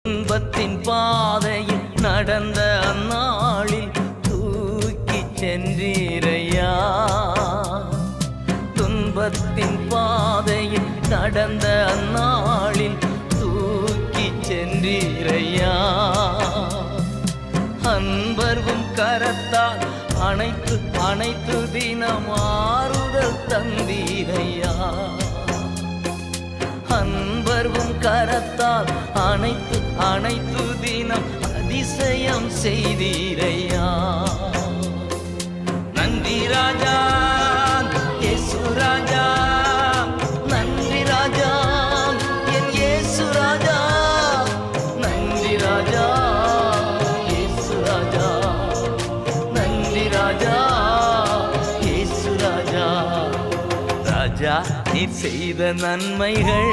துன்பத்தின் பாதையில் நடந்த அந்நாளில் தூக்கி சென்றீரையா. துன்பத்தின் பாதையில் நடந்த அந்நாளில் தூக்கி சென்றீரையா. அன்பர்வும் கரத்தால் அனைத்து அனைத்து தினம் ஆறுதல் தந்தீரையா. அன்பர்வும் கரத்தால் அனைத்து அனைத்து தினம் அதிசயம் செய்தீரையா. நன்றி ராஜா இயேசு ராஜா, நன்றி ராஜா என் இயேசு ராஜா, நன்றி ராஜா இயேசு ராஜா, நன்றி ராஜா இயேசு ராஜா. ராஜா நீ செய்த நன்மைகள்